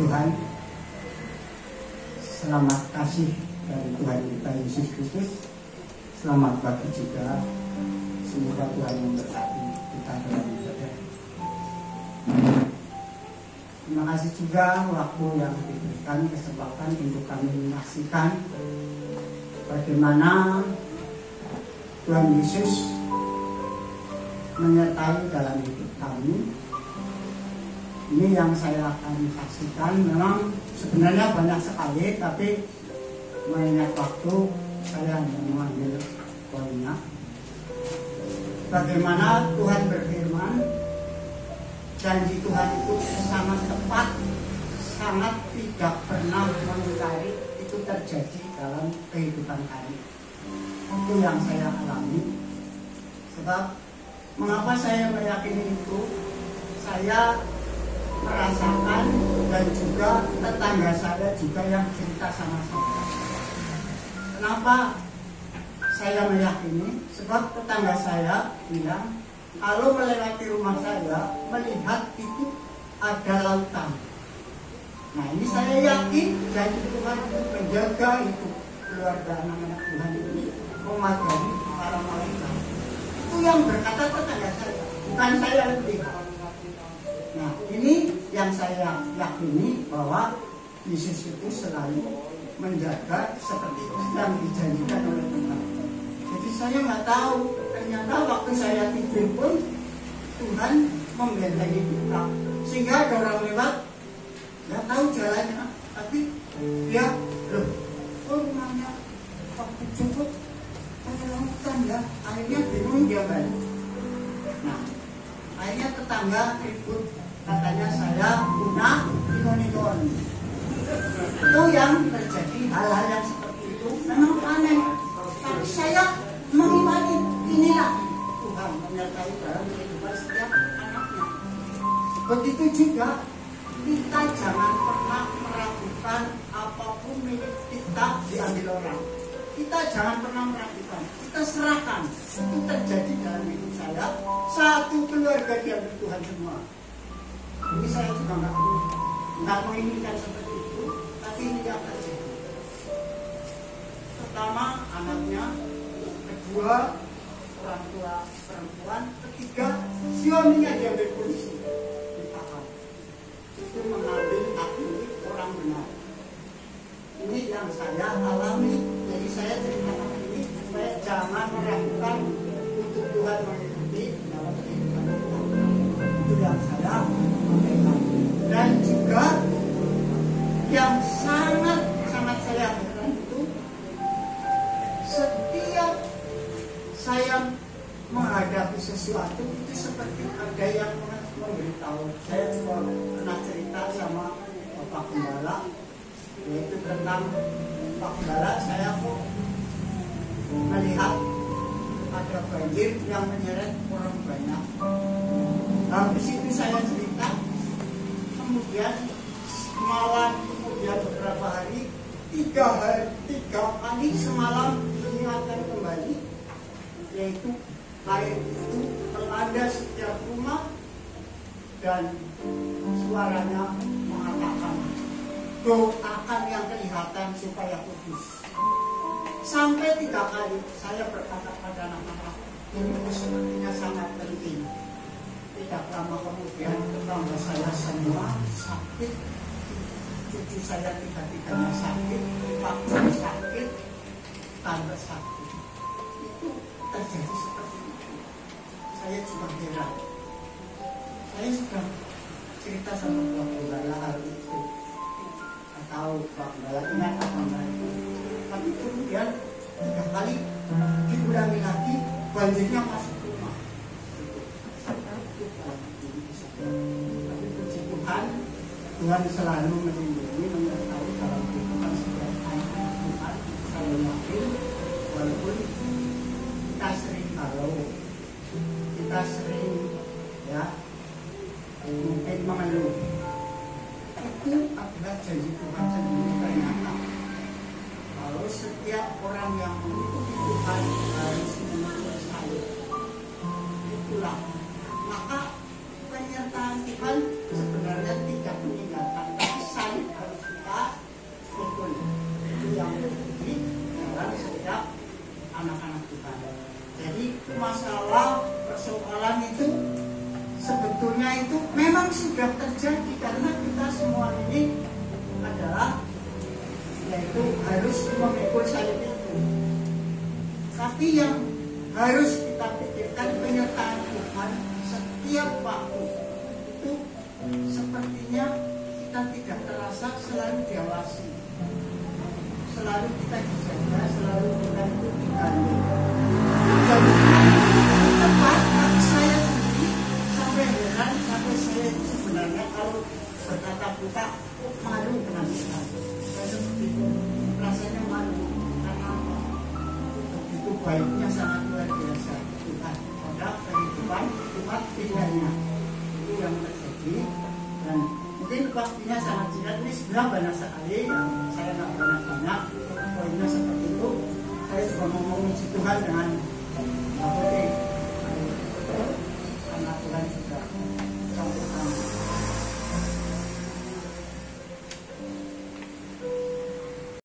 Tuhan, selamat kasih dari Tuhan kita Yesus Kristus. Selamat pagi juga. Semoga Tuhan memberkati kita dalam ibadah. Terima kasih juga waktu yang diberikan kesempatan untuk kami menyaksikan bagaimana Tuhan Yesus menyertai dalam hidup kami. Ini yang saya akan saksikan. Memang sebenarnya banyak sekali, tapi mengingat waktu saya hanya mengambil poinnya. Bagaimana Tuhan berfirman, janji Tuhan itu sangat tepat, sangat tidak pernah mengingkari, itu terjadi dalam kehidupan kami. Itu yang saya alami. Sebab mengapa saya meyakini itu? Saya merasakan dan juga tetangga saya juga yang cerita sama saya. Kenapa saya meyakini? Sebab tetangga saya bilang kalau melewati rumah saya melihat itu ada lautan. Nah, ini saya yakin janji Tuhan untuk menjaga itu keluarga anak-anak Tuhan ini, memagari para malaikat. Itu yang berkata tetangga saya, bukan saya lebih. Nah, ini yang saya yakini bahwa Yesus itu selalu menjaga seperti yang dijanjikan oleh Tuhan. Jadi saya nggak tahu, ternyata waktu saya tidur pun Tuhan membentengi kita, sehingga ada orang lewat nggak tahu jalannya, tapi dia loh, rumahnya waktu cukup ada lautan ya, akhirnya bingung dia balik. Nah, akhirnya tetangga ribut, katanya saya punya inon-inon. Itu yang terjadi, hal-hal yang seperti itu memang aneh. Tapi saya mengimani inilah Tuhan menyertai dalam kehidupan setiap anaknya. Begitu juga kita jangan pernah meragukan apapun milik kita diambil orang. Kita jangan pernah meragukan, kita serahkan. Itu terjadi dalam hidup saya. Satu keluarga diambil Tuhan semua. Ini saya juga nggak menginginkan seperti itu, tapi ini yang terjadi. Pertama anaknya, kedua orang tua perempuan, ketiga suaminya diambil polisi, ditahan. Itu mengambil hak milik orang benar. Ini yang saya alami. Jadi saya ceritakan ini supaya jangan meragukan untuk Tuhan mengikuti dalam kehidupan kita. Itu yang saya sampaikan. Dan juga yang sangat saya heran itu, setiap saya menghadapi sesuatu itu seperti ada yang memberitahu. Saya juga pernah cerita sama Bapak Gembala, yaitu tentang Pak Gembala, saya kok melihat ada banjir yang menyeret orang banyak. Habis itu saya cerita, kemudian malam, kemudian beberapa hari, tiga kali semalam diingatkan kembali, yaitu air itu melanda setiap rumah dan suaranya mengatakan, doakan yang kelihatan supaya kudus. Sampai 3 kali saya berkata pada anak-anak, ini sepertinya sangat penting. Tidak lama kemudian tetangga saya semua sakit, cucu saya tiga-tiganya sakit, pakcik sakit, tante sakit. Itu terjadi seperti itu. Saya juga heran. Saya sudah cerita sama Pak Gembala hal itu. Tahu Pak Gembala ingat apa enggak itu. Tapi kemudian 3 kali diulangi lagi, banjirnya masuk rumah. Tapi puji Tuhan, Tuhan selalu melindungi, menyertai dalam kehidupan setiap anak Tuhan. Saya yakin, walaupun kita sering halau, kita sering mungkin mengeluh, itu adalah janji Tuhan sendiri ternyata. Kalau setiap orang yang mengikuti Tuhan harus menurut saya, itulah maka penyertaan Tuhan sebenarnya tidak meninggalkan, tapi saling semua ini adalah yaitu harus memikul salib itu. Tapi yang harus kita pikirkan penyertaan Tuhan setiap waktu itu sepertinya kita tidak terasa selalu diawasi, selalu kita dijaga, selalu kita itu digandeng. Dan tepat saya sendiri sampai heran, sampai saya itu sebenarnya kalau bertatap muka malu dengan Tuhan. Saya seperti itu rasanya malu karena apa? Begitu baiknya sangat luar biasa Tuhan pada kehidupan umat pilihannya. Itu yang terjadi dan mungkin waktunya sangat singkat. Ini sebenarnya banyak sekali yang saya nggak banyak poinnya seperti itu. Saya juga mau memuji Tuhan dengan